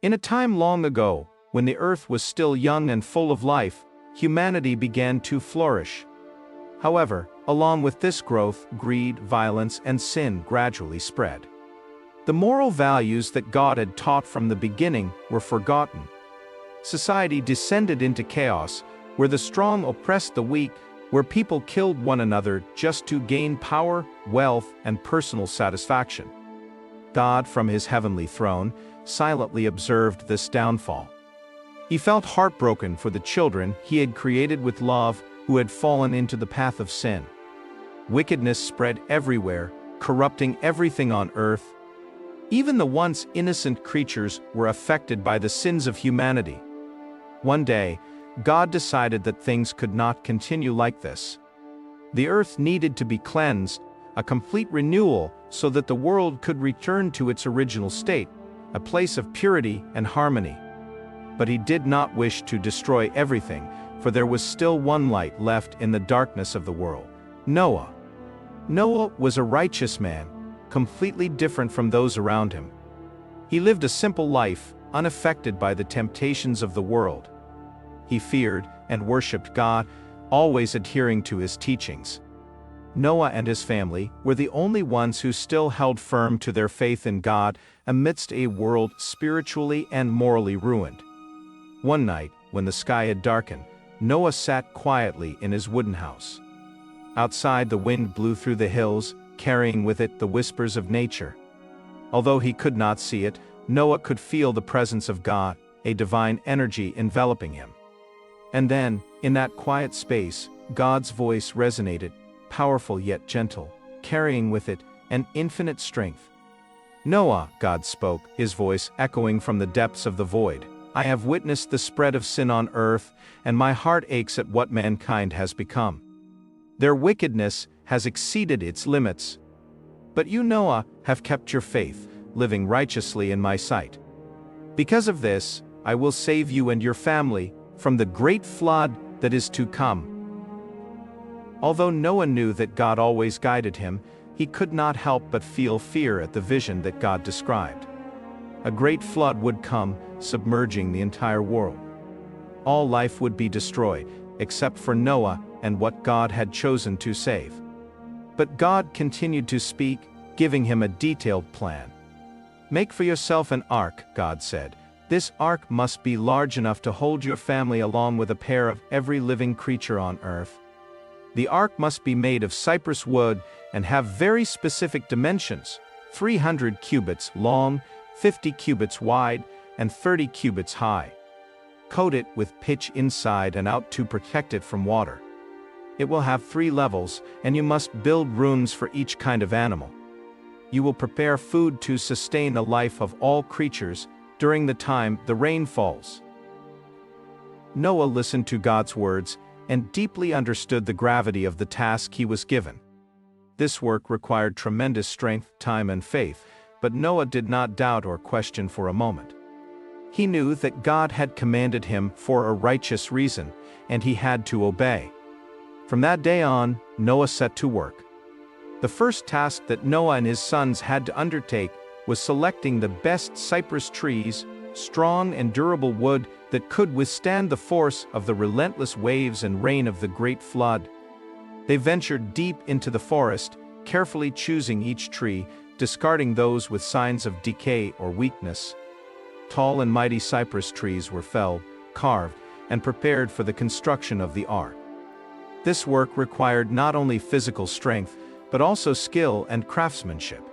In a time long ago, when the earth was still young and full of life, humanity began to flourish. However, along with this growth, greed, violence, and sin gradually spread. The moral values that God had taught from the beginning were forgotten. Society descended into chaos, where the strong oppressed the weak, where people killed one another just to gain power, wealth, and personal satisfaction. God, from his heavenly throne, silently observed this downfall. He felt heartbroken for the children he had created with love who had fallen into the path of sin. Wickedness spread everywhere, corrupting everything on earth. Even the once innocent creatures were affected by the sins of humanity. One day, God decided that things could not continue like this. The earth needed to be cleansed, a complete renewal so that the world could return to its original state, a place of purity and harmony. But he did not wish to destroy everything, for there was still one light left in the darkness of the world: Noah. Noah was a righteous man, completely different from those around him. He lived a simple life, unaffected by the temptations of the world. He feared and worshipped God, always adhering to his teachings. Noah and his family were the only ones who still held firm to their faith in God amidst a world spiritually and morally ruined. One night, when the sky had darkened, Noah sat quietly in his wooden house. Outside, the wind blew through the hills, carrying with it the whispers of nature. Although he could not see it, Noah could feel the presence of God, a divine energy enveloping him. And then, in that quiet space, God's voice resonated, powerful yet gentle, carrying with it an infinite strength. "Noah," God spoke, his voice echoing from the depths of the void, "I have witnessed the spread of sin on earth, and my heart aches at what mankind has become. Their wickedness has exceeded its limits. But you, Noah, have kept your faith, living righteously in my sight. Because of this, I will save you and your family from the great flood that is to come." Although Noah knew that God always guided him, he could not help but feel fear at the vision that God described. A great flood would come, submerging the entire world. All life would be destroyed, except for Noah and what God had chosen to save. But God continued to speak, giving him a detailed plan. "Make for yourself an ark," God said. "This ark must be large enough to hold your family along with a pair of every living creature on earth. The ark must be made of cypress wood and have very specific dimensions: 300 cubits long, 50 cubits wide, and 30 cubits high. Coat it with pitch inside and out to protect it from water. It will have 3 levels, and you must build rooms for each kind of animal. You will prepare food to sustain the life of all creatures during the time the rain falls." Noah listened to God's words and deeply understood the gravity of the task he was given. This work required tremendous strength, time, and faith, but Noah did not doubt or question for a moment. He knew that God had commanded him for a righteous reason, and he had to obey. From that day on, Noah set to work. The first task that Noah and his sons had to undertake was selecting the best cypress trees, strong and durable wood that could withstand the force of the relentless waves and rain of the great flood. They ventured deep into the forest, carefully choosing each tree, discarding those with signs of decay or weakness. Tall and mighty cypress trees were felled, carved, and prepared for the construction of the ark. This work required not only physical strength, but also skill and craftsmanship.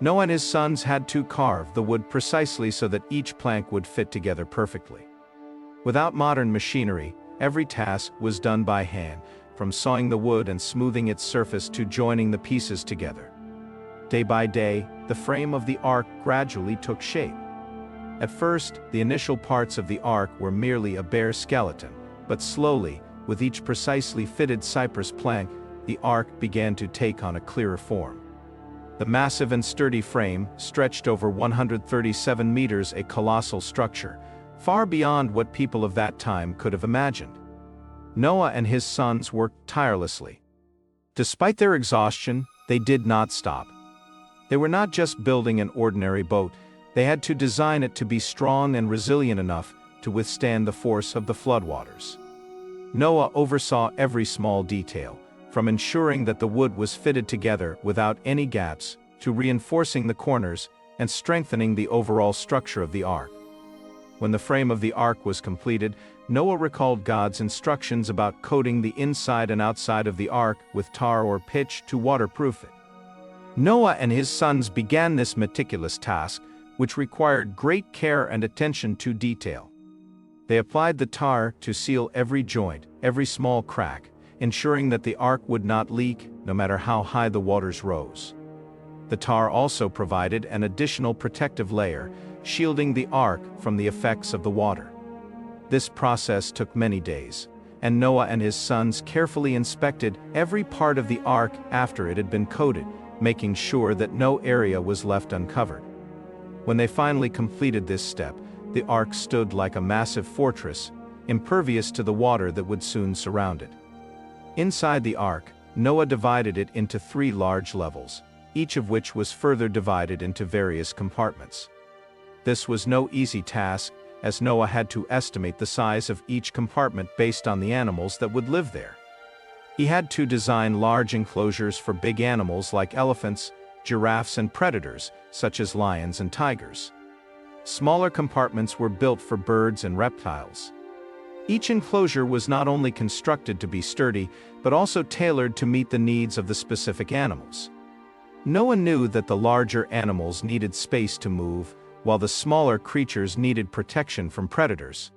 Noah and his sons had to carve the wood precisely so that each plank would fit together perfectly. Without modern machinery, every task was done by hand, from sawing the wood and smoothing its surface to joining the pieces together. Day by day, the frame of the ark gradually took shape. At first, the initial parts of the ark were merely a bare skeleton, but slowly, with each precisely fitted cypress plank, the ark began to take on a clearer form. The massive and sturdy frame stretched over 137 meters, a colossal structure, far beyond what people of that time could have imagined. Noah and his sons worked tirelessly. Despite their exhaustion, they did not stop. They were not just building an ordinary boat, They had to design it to be strong and resilient enough to withstand the force of the floodwaters. Noah oversaw every small detail, from ensuring that the wood was fitted together without any gaps, to reinforcing the corners and strengthening the overall structure of the ark. When the frame of the ark was completed, Noah recalled God's instructions about coating the inside and outside of the ark with tar or pitch to waterproof it. Noah and his sons began this meticulous task, which required great care and attention to detail. They applied the tar to seal every joint, every small crack, ensuring that the ark would not leak, no matter how high the waters rose. The tar also provided an additional protective layer, shielding the ark from the effects of the water. This process took many days, and Noah and his sons carefully inspected every part of the ark after it had been coated, making sure that no area was left uncovered. When they finally completed this step, the ark stood like a massive fortress, impervious to the water that would soon surround it. Inside the ark, Noah divided it into 3 large levels, each of which was further divided into various compartments. This was no easy task, as Noah had to estimate the size of each compartment based on the animals that would live there. He had to design large enclosures for big animals like elephants, giraffes, and predators, such as lions and tigers. Smaller compartments were built for birds and reptiles. Each enclosure was not only constructed to be sturdy, but also tailored to meet the needs of the specific animals. Noah knew that the larger animals needed space to move, while the smaller creatures needed protection from predators.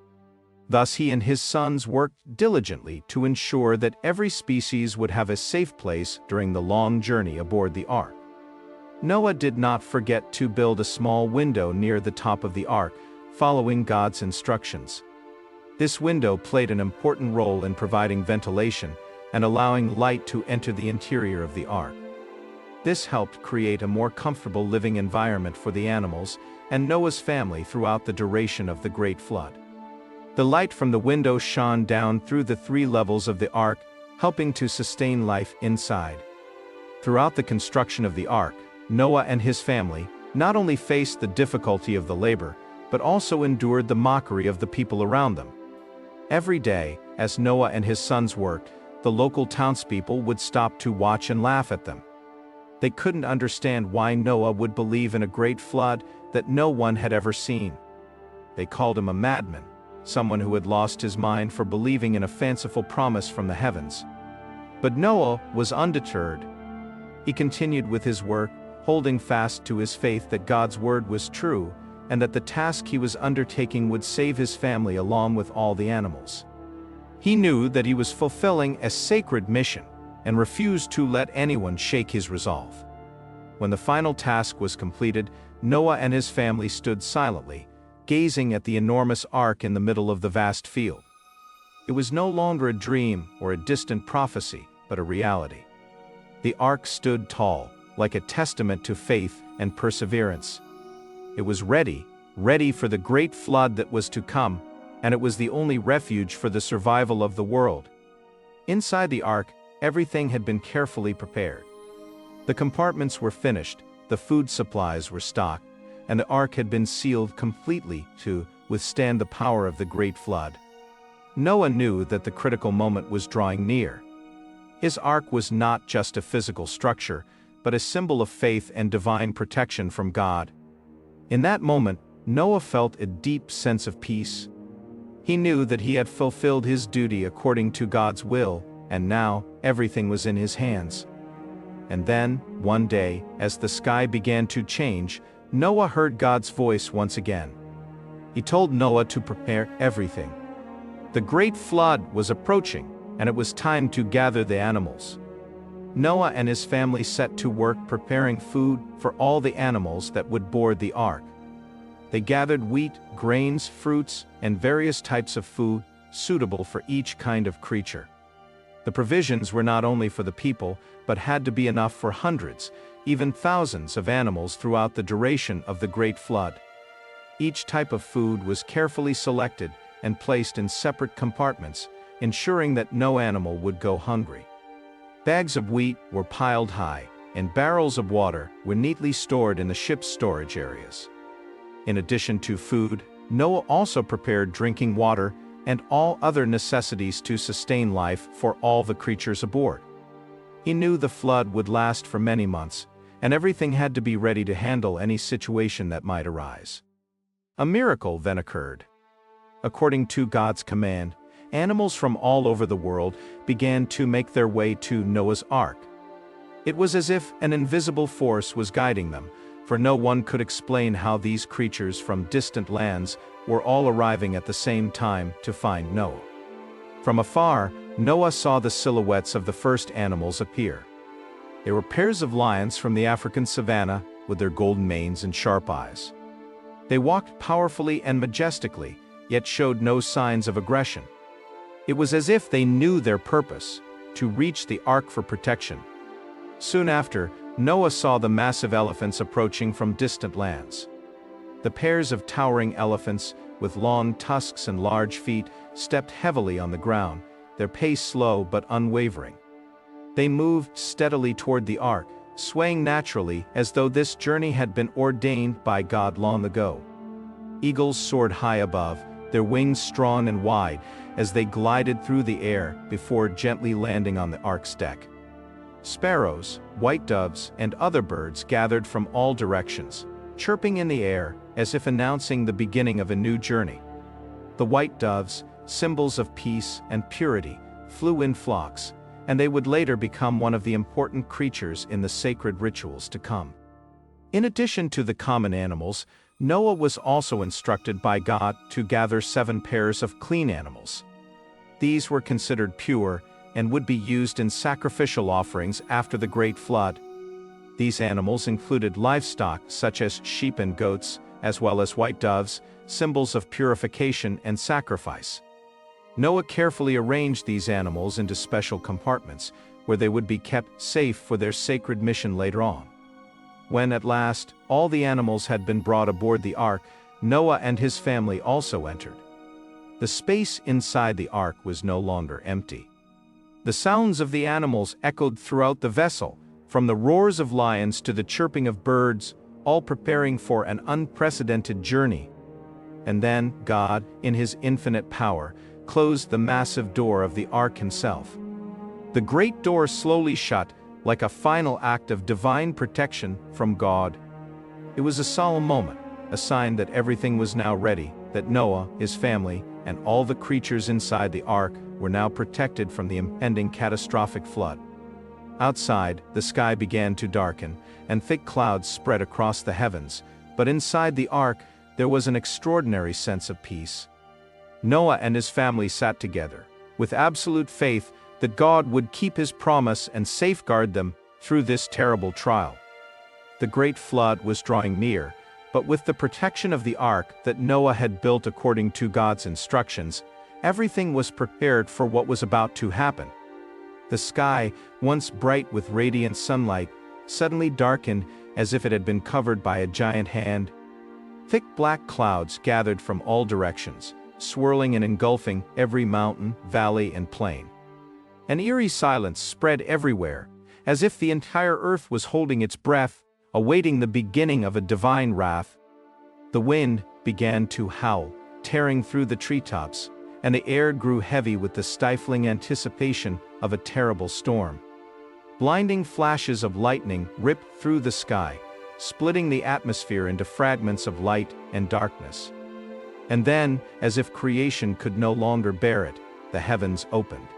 Thus he and his sons worked diligently to ensure that every species would have a safe place during the long journey aboard the ark. Noah did not forget to build a small window near the top of the ark, following God's instructions. This window played an important role in providing ventilation and allowing light to enter the interior of the ark. This helped create a more comfortable living environment for the animals and Noah's family throughout the duration of the Great Flood. The light from the window shone down through the 3 levels of the ark, helping to sustain life inside. Throughout the construction of the ark, Noah and his family not only faced the difficulty of the labor, but also endured the mockery of the people around them. Every day, as Noah and his sons worked, the local townspeople would stop to watch and laugh at them. They couldn't understand why Noah would believe in a great flood that no one had ever seen. They called him a madman, someone who had lost his mind for believing in a fanciful promise from the heavens. But Noah was undeterred. He continued with his work, holding fast to his faith that God's word was true, and that the task he was undertaking would save his family along with all the animals. He knew that he was fulfilling a sacred mission, and refused to let anyone shake his resolve. When the final task was completed, Noah and his family stood silently, gazing at the enormous ark in the middle of the vast field. It was no longer a dream or a distant prophecy, but a reality. The ark stood tall, like a testament to faith and perseverance. It was ready for the great flood that was to come, and it was the only refuge for the survival of the world. Inside the ark, everything had been carefully prepared. The compartments were finished, the food supplies were stocked, and the ark had been sealed completely to withstand the power of the great flood. Noah knew that the critical moment was drawing near. His ark was not just a physical structure, but a symbol of faith and divine protection from God. In that moment, Noah felt a deep sense of peace. He knew that he had fulfilled his duty according to God's will, and now everything was in his hands. And then, one day, as the sky began to change, Noah heard God's voice once again. He told Noah to prepare everything. The great flood was approaching, and it was time to gather the animals. Noah and his family set to work preparing food for all the animals that would board the ark. They gathered wheat, grains, fruits, and various types of food suitable for each kind of creature. The provisions were not only for the people, but had to be enough for hundreds, even thousands of animals throughout the duration of the Great Flood. Each type of food was carefully selected and placed in separate compartments, ensuring that no animal would go hungry. Bags of wheat were piled high, and barrels of water were neatly stored in the ship's storage areas. In addition to food, Noah also prepared drinking water and all other necessities to sustain life for all the creatures aboard. He knew the flood would last for many months, and everything had to be ready to handle any situation that might arise. A miracle then occurred. According to God's command, animals from all over the world began to make their way to Noah's Ark. It was as if an invisible force was guiding them, for no one could explain how these creatures from distant lands were all arriving at the same time to find Noah. From afar, Noah saw the silhouettes of the first animals appear. They were pairs of lions from the African savanna with their golden manes and sharp eyes. They walked powerfully and majestically, yet showed no signs of aggression. It was as if they knew their purpose, to reach the ark for protection. Soon after, Noah saw the massive elephants approaching from distant lands. The pairs of towering elephants, with long tusks and large feet, stepped heavily on the ground, their pace slow but unwavering. They moved steadily toward the ark, swaying naturally as though this journey had been ordained by God long ago. Eagles soared high above, their wings strong and wide, as they glided through the air before gently landing on the ark's deck. Sparrows, white doves, and other birds gathered from all directions, chirping in the air as if announcing the beginning of a new journey. The white doves, symbols of peace and purity, flew in flocks, and they would later become one of the important creatures in the sacred rituals to come. In addition to the common animals, Noah was also instructed by God to gather 7 pairs of clean animals. These were considered pure and would be used in sacrificial offerings after the Great Flood. These animals included livestock such as sheep and goats, as well as white doves, symbols of purification and sacrifice. Noah carefully arranged these animals into special compartments, where they would be kept safe for their sacred mission later on. When at last, all the animals had been brought aboard the ark, Noah and his family also entered. The space inside the ark was no longer empty. The sounds of the animals echoed throughout the vessel, from the roars of lions to the chirping of birds, all preparing for an unprecedented journey. And then, God, in his infinite power, closed the massive door of the ark himself. The great door slowly shut, like a final act of divine protection from God. It was a solemn moment, a sign that everything was now ready, that Noah, his family, and all the creatures inside the ark were now protected from the impending catastrophic flood. Outside, the sky began to darken, and thick clouds spread across the heavens, but inside the ark, there was an extraordinary sense of peace. Noah and his family sat together, with absolute faith that God would keep his promise and safeguard them through this terrible trial. The great flood was drawing near, but with the protection of the ark that Noah had built according to God's instructions, everything was prepared for what was about to happen. The sky, once bright with radiant sunlight, suddenly darkened as if it had been covered by a giant hand. Thick black clouds gathered from all directions, swirling and engulfing every mountain, valley, and plain. An eerie silence spread everywhere, as if the entire earth was holding its breath, awaiting the beginning of a divine wrath. The wind began to howl, tearing through the treetops, and the air grew heavy with the stifling anticipation of a terrible storm. Blinding flashes of lightning ripped through the sky, splitting the atmosphere into fragments of light and darkness. And then, as if creation could no longer bear it, the heavens opened.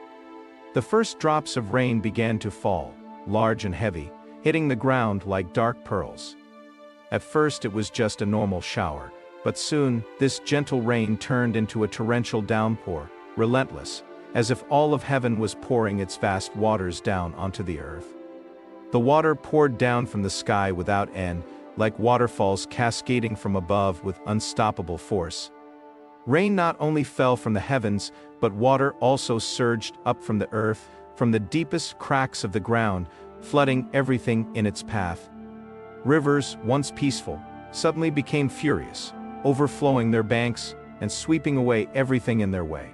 The first drops of rain began to fall, large and heavy, hitting the ground like dark pearls. At first it was just a normal shower, but soon this gentle rain turned into a torrential downpour, relentless, as if all of heaven was pouring its vast waters down onto the earth. The water poured down from the sky without end, like waterfalls cascading from above with unstoppable force. Rain not only fell from the heavens, but water also surged up from the earth, from the deepest cracks of the ground, flooding everything in its path. Rivers, once peaceful, suddenly became furious, overflowing their banks and sweeping away everything in their way.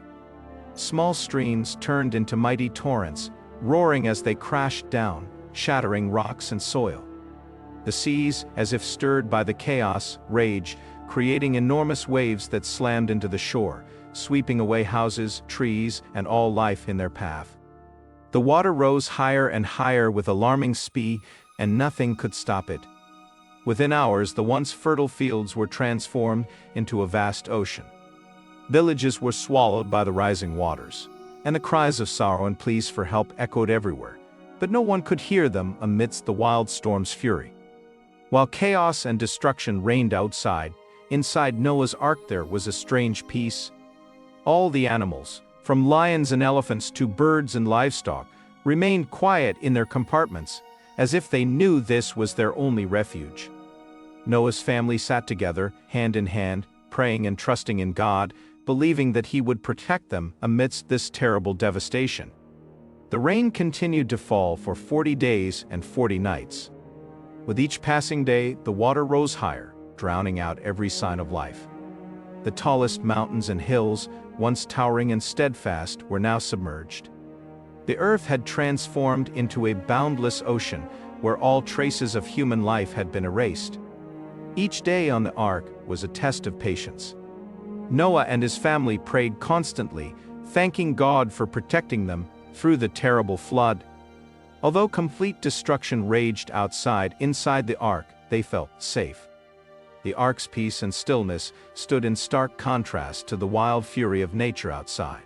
Small streams turned into mighty torrents, roaring as they crashed down, shattering rocks and soil. The seas, as if stirred by the chaos, rage, creating enormous waves that slammed into the shore, sweeping away houses, trees, and all life in their path. The water rose higher and higher with alarming speed, and nothing could stop it. Within hours, the once fertile fields were transformed into a vast ocean. Villages were swallowed by the rising waters, and the cries of sorrow and pleas for help echoed everywhere, but no one could hear them amidst the wild storm's fury. While chaos and destruction reigned outside, inside Noah's Ark there was a strange peace. All the animals, from lions and elephants to birds and livestock, remained quiet in their compartments, as if they knew this was their only refuge. Noah's family sat together, hand in hand, praying and trusting in God, believing that He would protect them amidst this terrible devastation. The rain continued to fall for 40 days and 40 nights. With each passing day, the water rose higher, drowning out every sign of life. The tallest mountains and hills, once towering and steadfast, were now submerged. The earth had transformed into a boundless ocean where all traces of human life had been erased. Each day on the ark was a test of patience. Noah and his family prayed constantly, thanking God for protecting them through the terrible flood. Although complete destruction raged outside, inside the ark, they felt safe. The ark's peace and stillness stood in stark contrast to the wild fury of nature outside.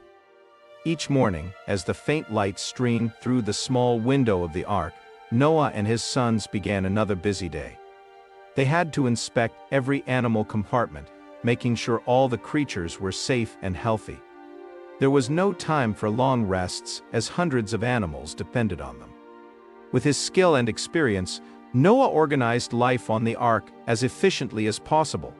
Each morning, as the faint light streamed through the small window of the ark, Noah and his sons began another busy day. They had to inspect every animal compartment, making sure all the creatures were safe and healthy. There was no time for long rests, as hundreds of animals depended on them. With his skill and experience, Noah organized life on the ark as efficiently as possible.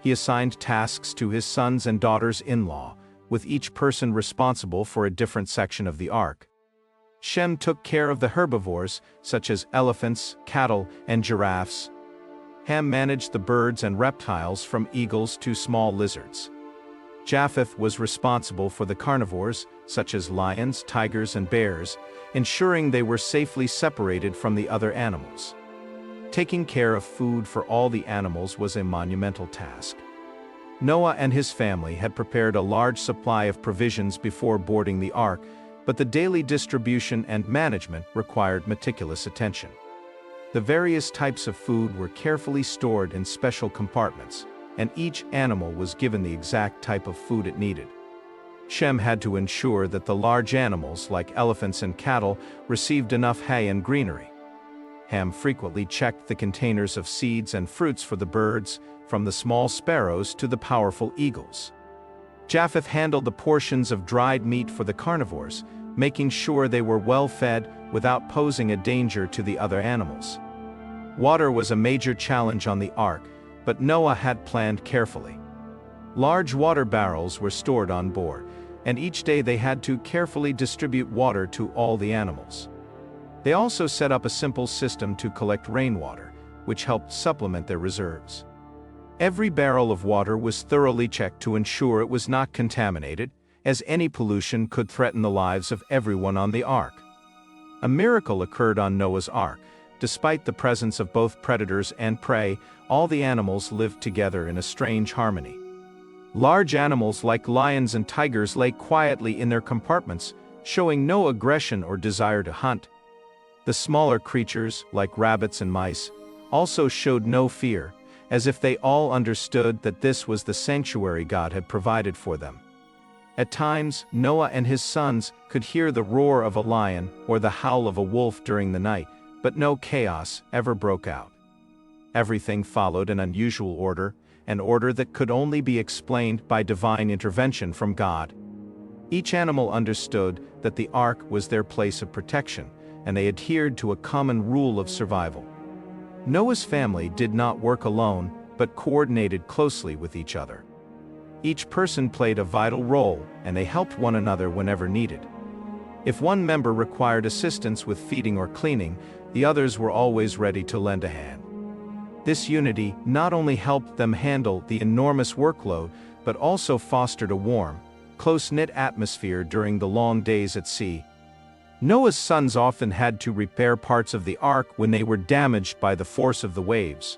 He assigned tasks to his sons and daughters-in-law, with each person responsible for a different section of the ark. Shem took care of the herbivores, such as elephants, cattle, and giraffes. Ham managed the birds and reptiles from eagles to small lizards. Japheth was responsible for the carnivores, such as lions, tigers, and bears, ensuring they were safely separated from the other animals. Taking care of food for all the animals was a monumental task. Noah and his family had prepared a large supply of provisions before boarding the ark, but the daily distribution and management required meticulous attention. The various types of food were carefully stored in special compartments, and each animal was given the exact type of food it needed. Shem had to ensure that the large animals, like elephants and cattle, received enough hay and greenery. Ham frequently checked the containers of seeds and fruits for the birds, from the small sparrows to the powerful eagles. Japheth handled the portions of dried meat for the carnivores, making sure they were well fed without posing a danger to the other animals. Water was a major challenge on the ark, but Noah had planned carefully. Large water barrels were stored on board, and each day they had to carefully distribute water to all the animals. They also set up a simple system to collect rainwater, which helped supplement their reserves. Every barrel of water was thoroughly checked to ensure it was not contaminated, as any pollution could threaten the lives of everyone on the ark. A miracle occurred on Noah's ark. Despite the presence of both predators and prey, all the animals lived together in a strange harmony. Large animals like lions and tigers lay quietly in their compartments, showing no aggression or desire to hunt. The smaller creatures, like rabbits and mice, also showed no fear, as if they all understood that this was the sanctuary God had provided for them. At times, Noah and his sons could hear the roar of a lion or the howl of a wolf during the night, but no chaos ever broke out. Everything followed an unusual order, an order that could only be explained by divine intervention from God. Each animal understood that the ark was their place of protection, and they adhered to a common rule of survival. Noah's family did not work alone, but coordinated closely with each other. Each person played a vital role, and they helped one another whenever needed. If one member required assistance with feeding or cleaning, the others were always ready to lend a hand. This unity not only helped them handle the enormous workload, but also fostered a warm, close-knit atmosphere during the long days at sea. Noah's sons often had to repair parts of the ark when they were damaged by the force of the waves.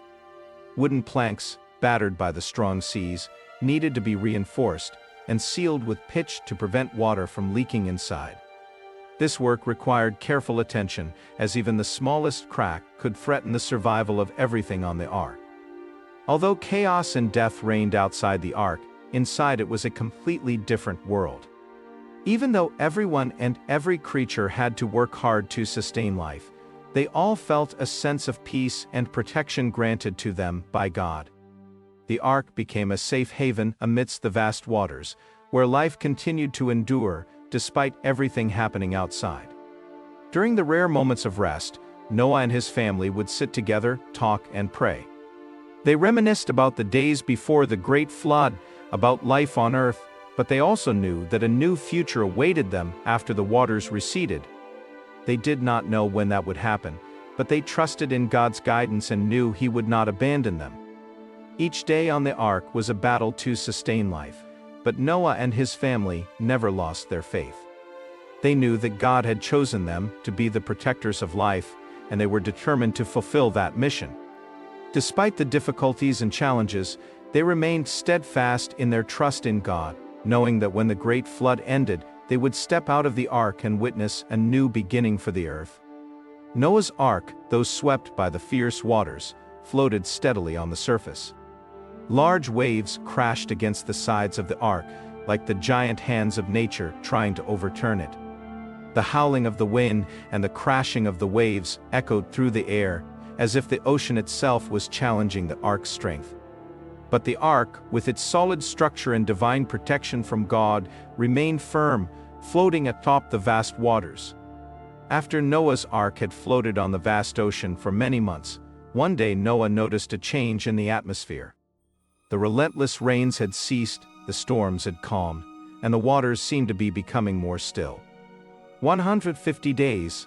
Wooden planks, battered by the strong seas, needed to be reinforced and sealed with pitch to prevent water from leaking inside. This work required careful attention, as even the smallest crack could threaten the survival of everything on the ark. Although chaos and death reigned outside the ark, inside it was a completely different world. Even though everyone and every creature had to work hard to sustain life, they all felt a sense of peace and protection granted to them by God. The ark became a safe haven amidst the vast waters, where life continued to endure despite everything happening outside. During the rare moments of rest, Noah and his family would sit together, talk, and pray. They reminisced about the days before the great flood, about life on earth, but they also knew that a new future awaited them after the waters receded. They did not know when that would happen, but they trusted in God's guidance and knew He would not abandon them. Each day on the ark was a battle to sustain life, but Noah and his family never lost their faith. They knew that God had chosen them to be the protectors of life, and they were determined to fulfill that mission. Despite the difficulties and challenges, they remained steadfast in their trust in God, knowing that when the great flood ended, they would step out of the ark and witness a new beginning for the earth. Noah's ark, though swept by the fierce waters, floated steadily on the surface. Large waves crashed against the sides of the ark, like the giant hands of nature trying to overturn it. The howling of the wind and the crashing of the waves echoed through the air, as if the ocean itself was challenging the ark's strength. But the ark, with its solid structure and divine protection from God, remained firm, floating atop the vast waters. After Noah's ark had floated on the vast ocean for many months, one day Noah noticed a change in the atmosphere. The relentless rains had ceased, the storms had calmed, and the waters seemed to be becoming more still. 150 days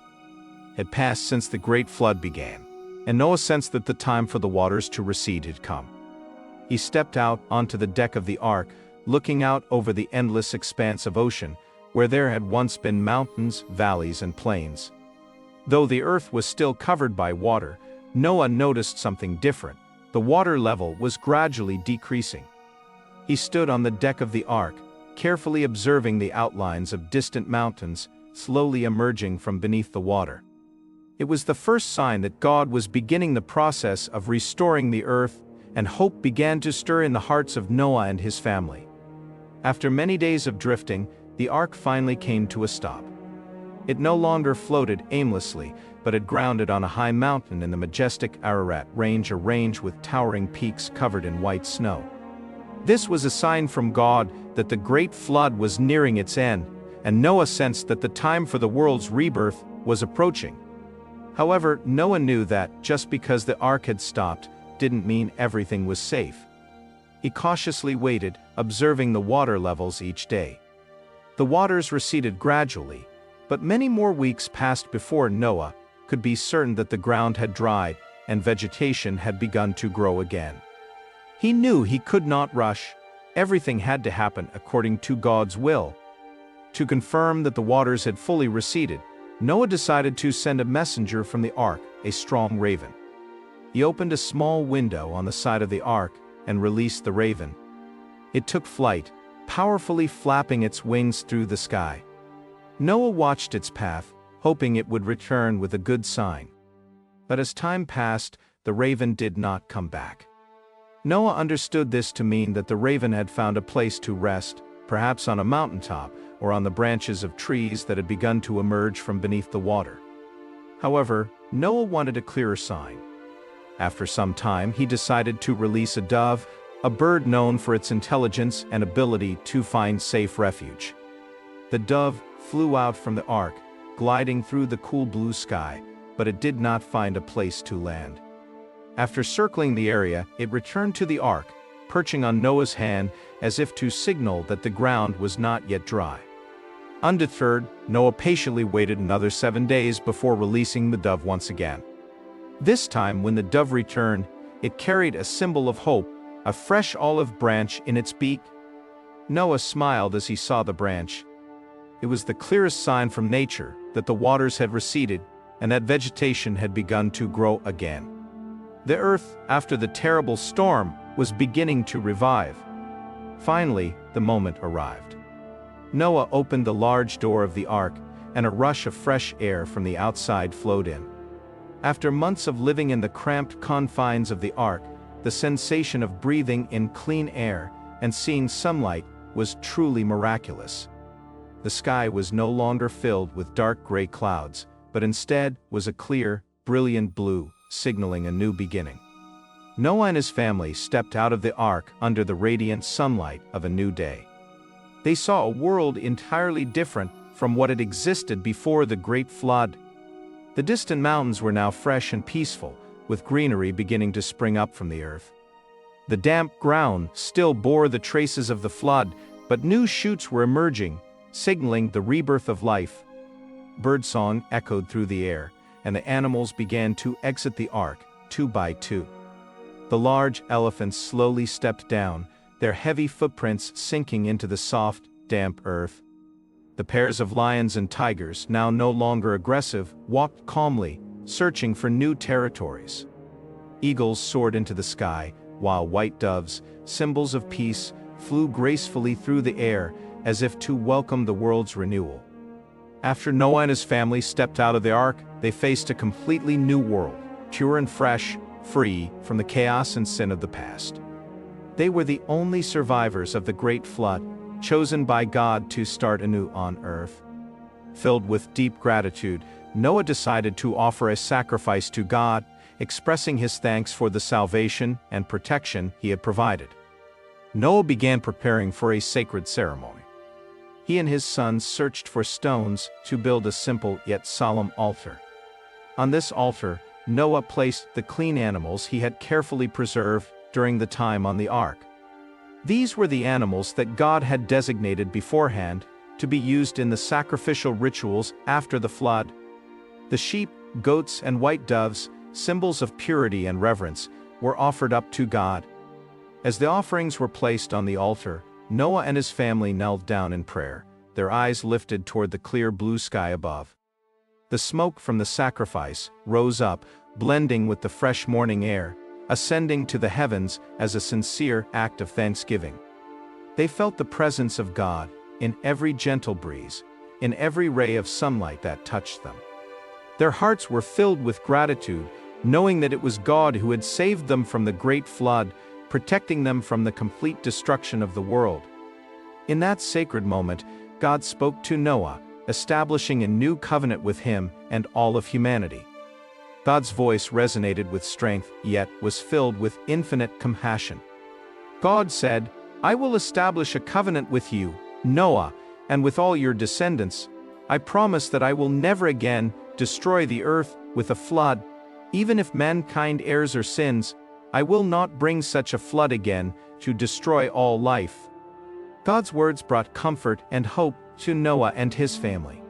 had passed since the great flood began, and Noah sensed that the time for the waters to recede had come. He stepped out onto the deck of the ark, looking out over the endless expanse of ocean, where there had once been mountains, valleys, and plains. Though the earth was still covered by water, Noah noticed something different. The water level was gradually decreasing. He stood on the deck of the ark, carefully observing the outlines of distant mountains slowly emerging from beneath the water. It was the first sign that God was beginning the process of restoring the earth, and hope began to stir in the hearts of Noah and his family. After many days of drifting, the ark finally came to a stop. It no longer floated aimlessly, but had grounded on a high mountain in the majestic Ararat Range, a range with towering peaks covered in white snow. This was a sign from God that the great flood was nearing its end, and Noah sensed that the time for the world's rebirth was approaching. However, Noah knew that, just because the ark had stopped, didn't mean everything was safe. He cautiously waited, observing the water levels each day. The waters receded gradually, but many more weeks passed before Noah could be certain that the ground had dried and vegetation had begun to grow again. He knew he could not rush. Everything had to happen according to God's will. To confirm that the waters had fully receded, Noah decided to send a messenger from the ark, a strong raven. He opened a small window on the side of the ark and released the raven. It took flight, powerfully flapping its wings through the sky. Noah watched its path, hoping it would return with a good sign. But as time passed, the raven did not come back. Noah understood this to mean that the raven had found a place to rest, perhaps on a mountaintop or on the branches of trees that had begun to emerge from beneath the water. However, Noah wanted a clearer sign. After some time, he decided to release a dove, a bird known for its intelligence and ability to find safe refuge. The dove flew out from the ark, gliding through the cool blue sky, but it did not find a place to land. After circling the area, it returned to the ark, perching on Noah's hand as if to signal that the ground was not yet dry. Undeterred, Noah patiently waited another 7 days before releasing the dove once again. This time, when the dove returned, it carried a symbol of hope, a fresh olive branch in its beak. Noah smiled as he saw the branch. It was the clearest sign from nature that the waters had receded and that vegetation had begun to grow again. The earth, after the terrible storm, was beginning to revive. Finally, the moment arrived. Noah opened the large door of the ark, and a rush of fresh air from the outside flowed in. After months of living in the cramped confines of the ark, the sensation of breathing in clean air and seeing sunlight was truly miraculous. The sky was no longer filled with dark gray clouds, but instead was a clear, brilliant blue, signaling a new beginning. Noah and his family stepped out of the ark under the radiant sunlight of a new day. They saw a world entirely different from what had existed before the great flood. The distant mountains were now fresh and peaceful, with greenery beginning to spring up from the earth. The damp ground still bore the traces of the flood, but new shoots were emerging, signaling the rebirth of life. Birdsong echoed through the air, and the animals began to exit the ark, two by two. The large elephants slowly stepped down, their heavy footprints sinking into the soft, damp earth. The pairs of lions and tigers, now no longer aggressive, walked calmly, searching for new territories. Eagles soared into the sky, while white doves, symbols of peace, flew gracefully through the air as if to welcome the world's renewal. After Noah and his family stepped out of the ark, they faced a completely new world, pure and fresh, free from the chaos and sin of the past. They were the only survivors of the great flood, chosen by God to start anew on earth. Filled with deep gratitude, Noah decided to offer a sacrifice to God, expressing his thanks for the salvation and protection he had provided. Noah began preparing for a sacred ceremony. He and his sons searched for stones to build a simple yet solemn altar. On this altar, Noah placed the clean animals he had carefully preserved during the time on the ark. These were the animals that God had designated beforehand to be used in the sacrificial rituals after the flood. The sheep, goats, and white doves, symbols of purity and reverence, were offered up to God. As the offerings were placed on the altar, Noah and his family knelt down in prayer, their eyes lifted toward the clear blue sky above. The smoke from the sacrifice rose up, blending with the fresh morning air, ascending to the heavens as a sincere act of thanksgiving. They felt the presence of God in every gentle breeze, in every ray of sunlight that touched them. Their hearts were filled with gratitude, knowing that it was God who had saved them from the great flood, protecting them from the complete destruction of the world. In that sacred moment, God spoke to Noah, establishing a new covenant with him and all of humanity. God's voice resonated with strength, yet was filled with infinite compassion. God said, "I will establish a covenant with you, Noah, and with all your descendants. I promise that I will never again destroy the earth with a flood. Even if mankind errs or sins, I will not bring such a flood again to destroy all life." God's words brought comfort and hope to Noah and his family.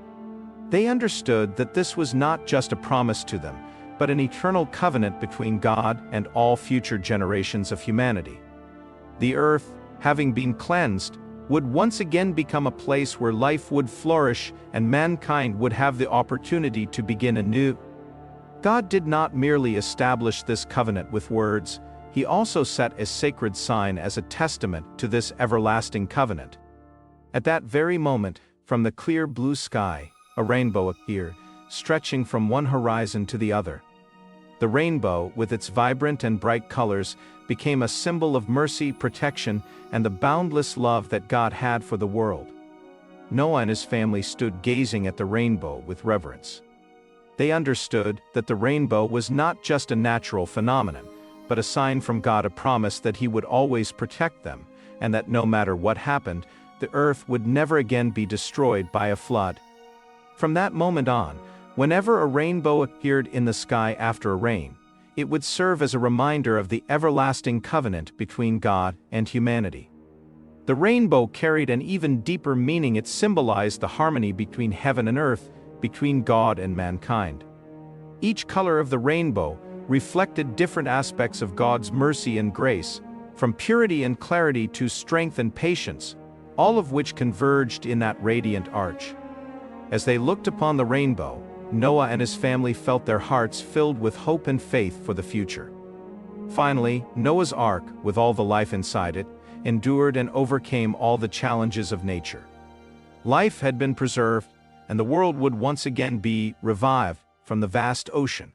They understood that this was not just a promise to them, but an eternal covenant between God and all future generations of humanity. The earth, having been cleansed, would once again become a place where life would flourish and mankind would have the opportunity to begin anew. God did not merely establish this covenant with words, He also set a sacred sign as a testament to this everlasting covenant. At that very moment, from the clear blue sky, a rainbow appeared, stretching from one horizon to the other. The rainbow, with its vibrant and bright colors, became a symbol of mercy, protection, and the boundless love that God had for the world. Noah and his family stood gazing at the rainbow with reverence. They understood that the rainbow was not just a natural phenomenon, but a sign from God, a promise that He would always protect them, and that no matter what happened, the earth would never again be destroyed by a flood. From that moment on, whenever a rainbow appeared in the sky after a rain, it would serve as a reminder of the everlasting covenant between God and humanity. The rainbow carried an even deeper meaning. It symbolized the harmony between heaven and earth, between God and mankind. Each color of the rainbow reflected different aspects of God's mercy and grace, from purity and clarity to strength and patience, all of which converged in that radiant arch. As they looked upon the rainbow, Noah and his family felt their hearts filled with hope and faith for the future. Finally, Noah's Ark, with all the life inside it, endured and overcame all the challenges of nature. Life had been preserved, and the world would once again be revived from the vast ocean.